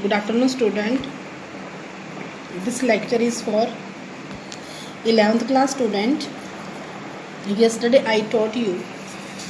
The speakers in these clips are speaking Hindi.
Good afternoon, student. This lecture is for 11th class student. Yesterday I taught you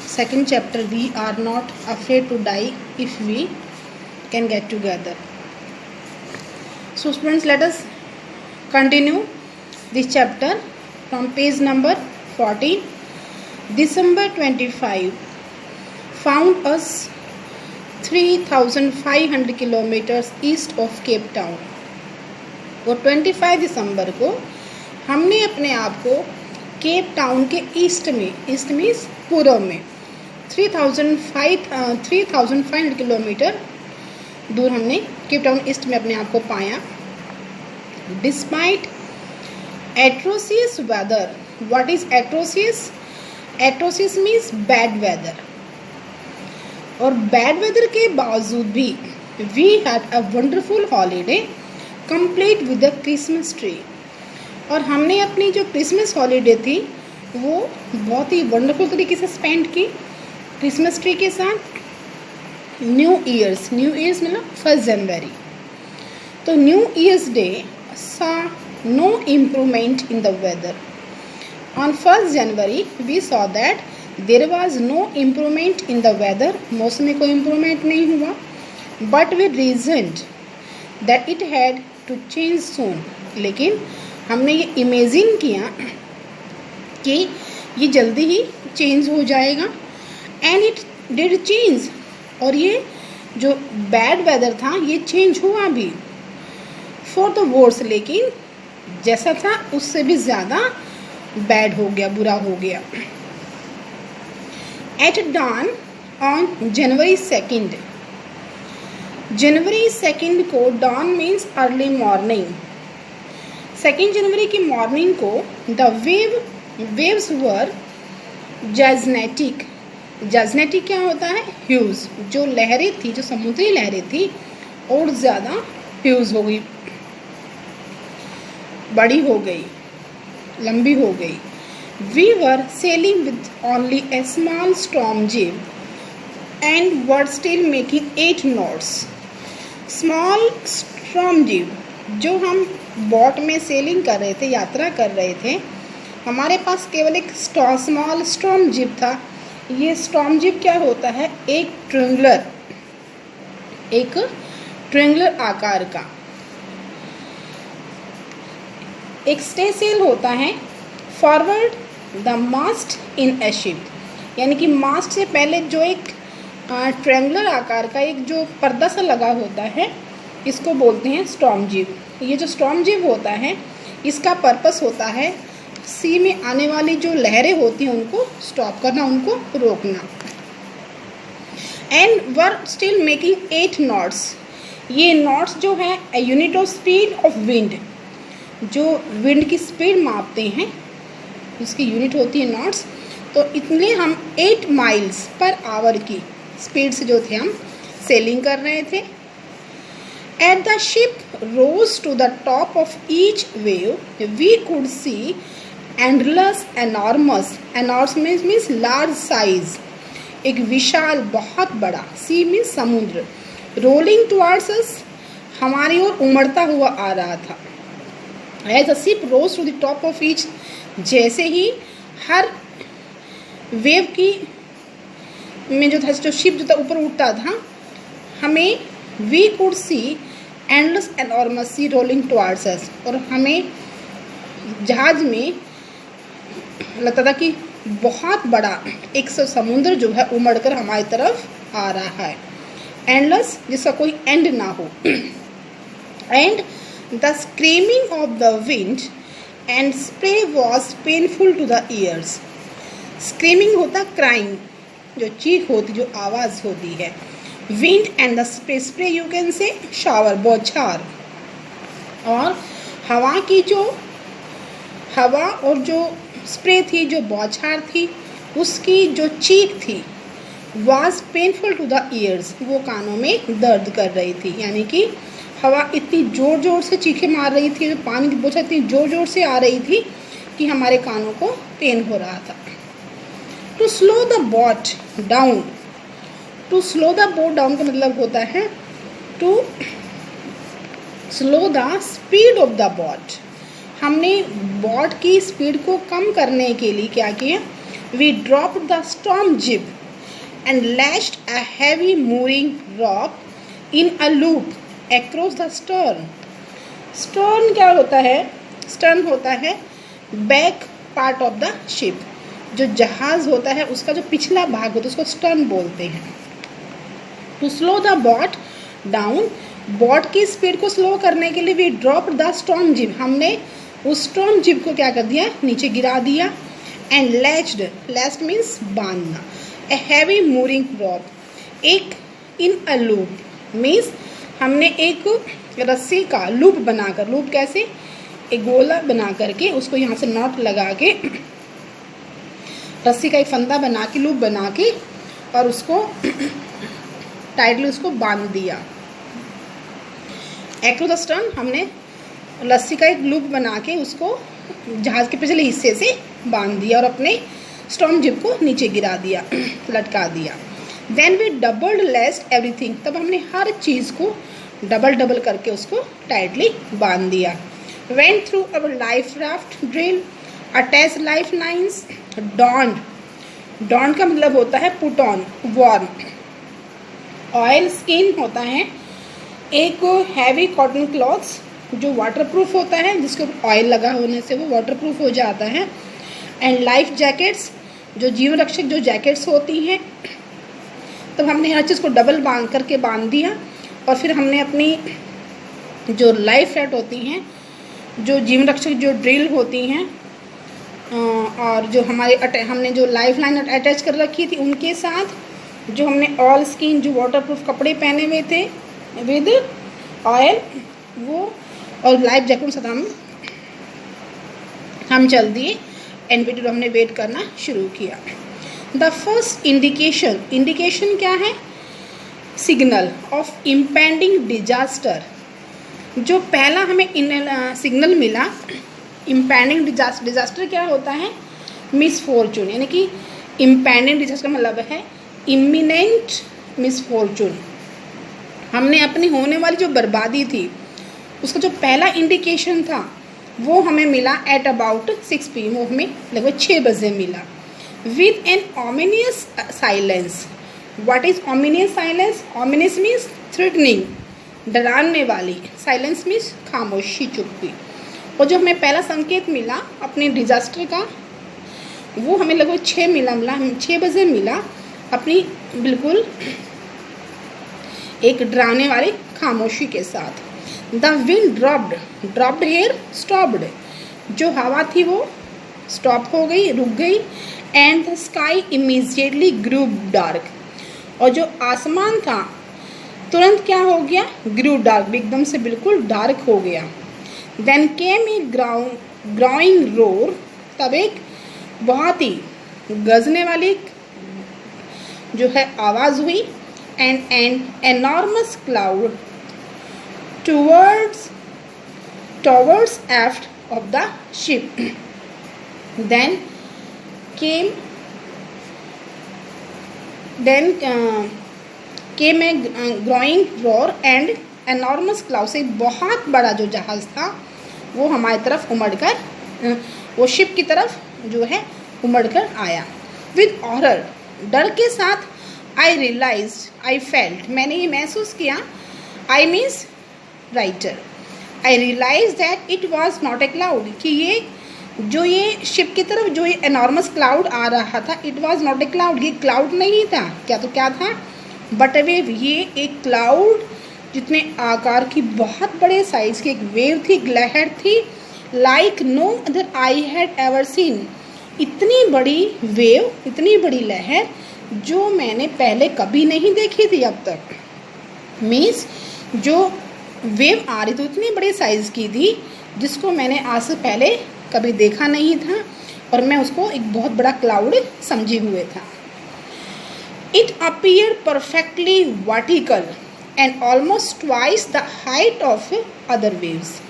second chapter, we are not afraid to die if we can get together. So students, let us continue this chapter from page number 14. December 25 found us 3,500 kilometres east of Cape Town. और 25 दिसंबर को हमने अपने आप को केप टाउन के ईस्ट मीन्स पूर्व में 3,500 किलोमीटर दूर हमने केप टाउन ईस्ट में अपने आप को पाया। Despite atrocious weather, what is atrocious? Atrocious means bad weather. और बैड वेदर के बावजूद भी we had a wonderful holiday complete with the Christmas tree. और हमने अपनी जो क्रिसमस हॉलीडे थी वो बहुत ही वंडरफुल तरीके से स्पेंड की क्रिसमस ट्री के साथ। न्यू ईयर्स मतलब 1 जनवरी। तो new year's day saw no improvement in the weather. On 1 January we saw that there was no improvement in the weather. मौसम में कोई इम्प्रूवमेंट नहीं हुआ। But we reasoned that it had to change soon. लेकिन हमने ये इमेजिन किया कि ये जल्दी ही चेंज हो जाएगा। And it did change. और ये जो बैड वेदर था ये चेंज हुआ भी फॉर द वर्स। लेकिन जैसा था उससे भी ज़्यादा बैड हो गया, बुरा हो गया। At dawn on January 2nd, जनवरी 2 को dawn means early morning। 2 जनवरी की मॉर्निंग को the waves were gigantic। gigantic क्या होता है? ह्यूज। जो लहरें थी, जो समुद्री लहरें थी और ज़्यादा ह्यूज हो गई, बड़ी हो गई, लंबी हो गई। We were sailing with only a small storm jib and were still making 8 knots। Small storm jib, जो हम बोट में सेलिंग कर रहे थे, यात्रा कर रहे थे, हमारे पास केवल एक स्मॉल स्टॉर्म जिब था। ये स्टॉर्म जिब क्या होता है? एक ट्रेंगुलर आकार का एक स्टे सेल होता है। Forward the mast in a ship, यानी कि मास्ट से पहले जो एक ट्रेंगुलर आकार का एक जो पर्दा सा लगा होता है, इसको बोलते हैं स्टॉर्म जिब। ये जो स्टॉर्म जिब होता है इसका पर्पस होता है सी में आने वाली जो लहरें होती हैं उनको स्टॉप करना, उनको रोकना। And were still making 8 knots. ये नॉट्स जो है a unit of speed of wind, जो विंड की स्पीड मापते हैं इसकी यूनिट होती है नॉट्स। तो इतने हम 8 माइल्स पर आवर की स्पीड से जो थे हम सेलिंग कर रहे थे। At the ship rose to the top of each wave we could see endless enormous means large size, एक विशाल बहुत बड़ा, सी मीन्स समुद्र, रोलिंग टुवर्ड्स अस, हमारी ओर उमड़ता हुआ आ रहा था। As the ship rose to the top of each, जैसे ही हर वेव की में जो था, जो शिप जो था ऊपर उठता था, हमें we could see endless enormous sea rolling towards us, और हमें जहाज में लगता था कि बहुत बड़ा एक समुद्र जो है उमड़कर हमारी तरफ आ रहा है। एंडलेस, जिसका कोई एंड ना हो। And the screaming of the wind and spray was painful to the ears. Screaming होता क्राइंग, जो चीख होती, जो आवाज़ होती है। Wind and the spray you can say shower, बौछार। और हवा और जो स्प्रे थी, जो बौछार थी, उसकी जो चीख थी was painful to the ears, वो कानों में दर्द कर रही थी। यानी कि हवा इतनी ज़ोर ज़ोर से चीखें मार रही थी, जो पानी की बौछार इतनी ज़ोर ज़ोर से आ रही थी कि हमारे कानों को पेन हो रहा था। To slow the boat down, to slow the boat down का मतलब होता है to slow the speed of the boat, हमने बोट की स्पीड को कम करने के लिए क्या किया, we dropped the storm jib and lashed a heavy mooring rope in a loop across the stern. Stern क्या होता है, स्टर्न होता है back part of the ship, जो जहाज होता है उसका जो पिछला भाग होता है उसको स्टर्न बोलते हैं। To slow the boat down, boat की स्पीड को स्लो करने के लिए वी ड्रॉप द स्टॉर्म जिब, हमने उस स्टॉर्म जिब को क्या कर दिया, नीचे गिरा दिया। एंड लैच्ड, लैच्ड मीन्स बांधना, ए हैवी मूरिंग रॉप, एक इन अ लूप मीन्स हमने एक रस्सी का लूप बनाकर, लूप कैसे, एक गोला बना करके उसको यहाँ से नॉट लगा के रस्सी का एक फंदा बना के लूप बना के और उसको टाइटली उसको बांध दिया। एक्रो द स्टर्न, हमने रस्सी का एक लूप बना के उसको जहाज के पिछले हिस्से से बांध दिया और अपने स्टॉर्म जिब को नीचे गिरा दिया, लटका दिया। Then we doubled lashed everything, तब हमने हर चीज़ को डबल करके उसको टाइटली बांध दिया। Went through our life raft drill attach life lines, dawned, dawned का मतलब होता है put on, warm. Oil skin होता है एक हैवी कॉटन क्लॉथ्स जो वाटरप्रूफ होता है, जिसके ऊपर ऑयल लगा होने से वो वाटरप्रूफ हो जाता है। एंड लाइफ जैकेट्स, जो जीवन रक्षक जो जैकेट्स होती हैं, तब हमने हर चीज़ को डबल बांध दिया। और फिर हमने अपनी जो लाइफ रैफ्ट होती हैं, जो जीवन रक्षक जो ड्रिल होती हैं और जो हमने जो लाइफ लाइन अटैच कर रखी थी उनके साथ जो हमने ऑयल स्किन जो वाटरप्रूफ कपड़े पहने हुए थे विद ऑयल, वो और लाइफ जैकेट के साथ हम चल दिए। एनपीटी हमने वेट करना शुरू किया। द फर्स्ट इंडिकेशन, इंडिकेशन क्या है, सिग्नल ऑफ इम्पेंडिंग डिजास्टर, जो पहला हमें सिग्नल मिला, इम्पेंडिंग डिजास्टर क्या होता है, मिसफॉर्चून, यानी कि इम्पेंडिंग डिजास्टर का मतलब है इमिनेंट मिसफॉर्चून। हमने अपनी होने वाली जो बर्बादी थी उसका जो पहला इंडिकेशन था वो हमें मिला एट अबाउट 6 PM, वो हमें लगभग 6 बजे मिला। With an ominous silence, what is ominous silence, ominous means threatening, डराने वाली, साइलेंस मीन्स खामोशी, चुप्पी। और जो हमें पहला संकेत मिला अपने डिजास्टर का वो हमें लगभग 6 बजे मिला, अपनी बिल्कुल एक डराने वाली खामोशी के साथ। The wind dropped here stopped, जो हवा थी वो स्टॉप हो गई, रुक गई। And the sky immediately grew dark, और जो आसमान था तुरंत क्या हो गया, ग्रू डार्क, एकदम से बिल्कुल डार्क हो गया। देन केम ए ग्राउंड रोर, तब एक बहुत ही गरजने वाली जो है आवाज़ हुई। And an enormous cloud towards aft of the ship. Then came a growing roar and enormous cloud, से बहुत बड़ा जो जहाज़ था वो हमारी तरफ उमड़कर वो शिप की तरफ जो है उमड़कर आया। विद हॉरर, डर के साथ, आई रियलाइज्ड, आई फेल्ट, मैंने ये महसूस किया, I means writer, I realize that it was not a cloud, कि ये शिप की तरफ जो ये एनॉर्मस क्लाउड आ रहा था, it was not a cloud, ये क्लाउड नहीं था, क्या था, बट ए वेव, ये एक क्लाउड जितने आकार की बहुत बड़े साइज की एक वेव थी, लहर थी, like no other I had ever seen, इतनी बड़ी वेव, इतनी बड़ी लहर जो मैंने पहले कभी नहीं देखी थी अब तक। मीन्स जो वेव आ रही थी इतनी बड़ी साइज़ की थी जिसको मैंने आज से पहले कभी देखा नहीं था और मैं उसको एक बहुत बड़ा क्लाउड समझे हुए था। It appear perfectly vertical and almost twice the height of other waves.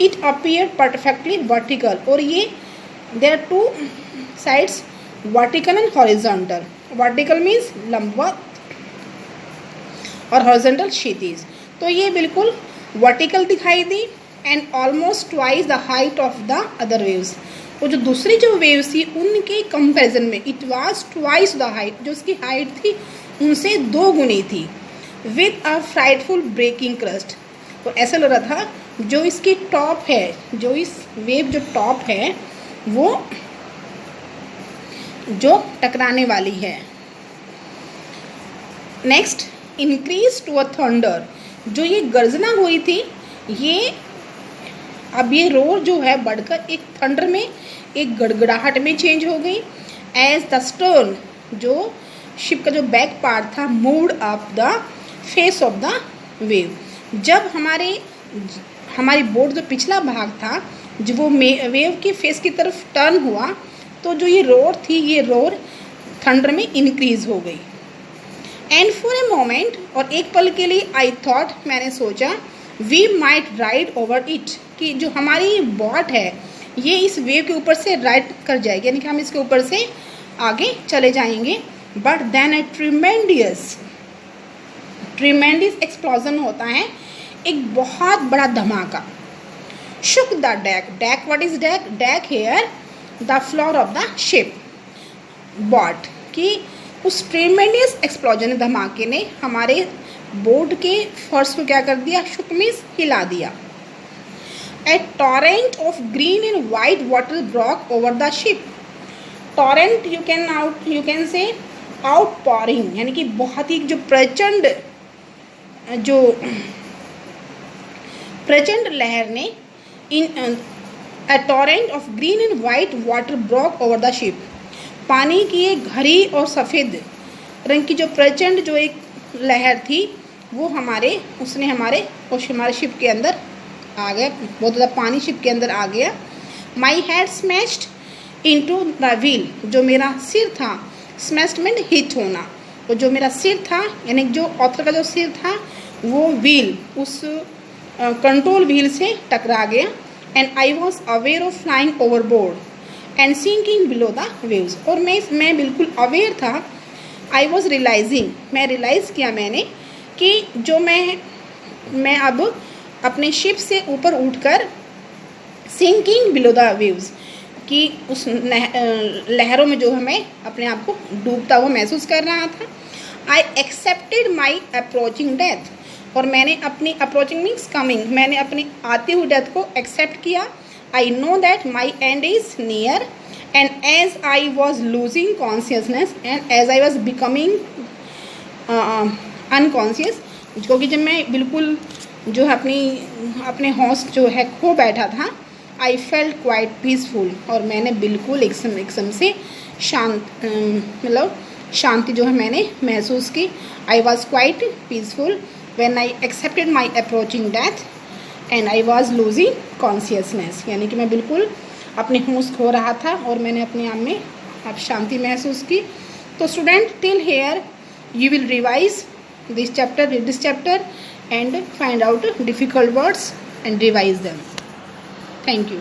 It appear perfectly vertical, और ये there are 2 sides, vertical and horizontal. Vertical means लंबवत और हॉरिजॉन्टल क्षैतिज। तो ये बिल्कुल वर्टिकल दिखाई दी and almost twice the height of the other waves. वो जो दूसरी जो वेव्स थी उनके कंपैरिजन में it was twice the height, जो उसकी हाइट थी उनसे 2 गुनी थी। With a frightful breaking crust, तो ऐसा लग रहा था जो इसकी टॉप है, जो इस वेव जो टॉप है वो जो टकराने वाली है। Next, increase to a thunder, जो ये गर्जना हुई थी ये अब ये रोर जो है बढ़कर एक थंडर में, एक गड़गड़ाहट में चेंज हो गई। एज द स्टर्न, जो शिप का जो बैक पार्ट था, moved up the face of the wave, जब हमारी बोट जो पिछला भाग था जब वो वेव के फेस की तरफ टर्न हुआ तो जो ये रोर थी ये रोर थंडर में इंक्रीज हो गई। एंड फॉर ए मोमेंट, और एक पल के लिए आई थॉट, मैंने सोचा, we might ride over it, कि जो हमारी बोट है ये इस वेव के ऊपर से राइड कर जाएगी, यानी कि हम इसके ऊपर से आगे चले जाएंगे। But then a tremendous explosion होता है, एक बहुत बड़ा धमाका। Shook the deck, what is deck? Deck here the floor of the ship boat, कि उस ट्रिमेंडियस एक्सप्लोजन धमाके ने हमारे बोट के फर्श को क्या कर दिया? शुक मीन्स हिला दिया। A torrent of green and white water broke over the ship. Torrent you can say outpouring, यानी कि बहुत ही जो प्रचंड लहर ने in a torrent of green and white water broke over the ship, पानी की एक हरी और सफ़ेद रंग की जो प्रचंड जो एक लहर थी वो हमारे शिप के अंदर आ गया, बहुत ज़्यादा पानी शिप के अंदर आ गया। My head smashed into the wheel, जो मेरा सिर था, स्मैश्ड मीन हिट होना, तो जो मेरा सिर था यानी जो ऑथर का जो सिर था वो व्हील, उस कंट्रोल व्हील से टकरा गया। And I was aware of flying overboard and sinking below the waves, और मैं बिल्कुल अवेयर था। आई वॉज रियलाइजिंग, मैं रियलाइज़ किया मैंने कि जो मैं अब अपने शिप से ऊपर उठकर सिंकिंग बिलो द वेव्स, कि उस लहरों में जो हमें अपने आप को डूबता हुआ महसूस कर रहा था। I accepted my approaching death, और मैंने अपनी अप्रोचिंग मीन्स कमिंग, मैंने अपनी आती हुई डेथ को एक्सेप्ट किया। I know that my end is near and as I was losing consciousness and as I was becoming unconscious, क्योंकि जब मैं बिल्कुल जो है अपने होश जो है खो बैठा था, आई फेल्ट क्वाइट पीसफुल, और मैंने बिल्कुल एकदम से शांति जो है मैंने महसूस की। I was quite peaceful when I accepted my approaching death and I was losing consciousness, यानी कि मैं बिल्कुल अपने होश खो रहा था और मैंने अपने आप में अब शांति महसूस की। तो student, till here you will revise this chapter, read this chapter and find out difficult words and revise them. Thank you.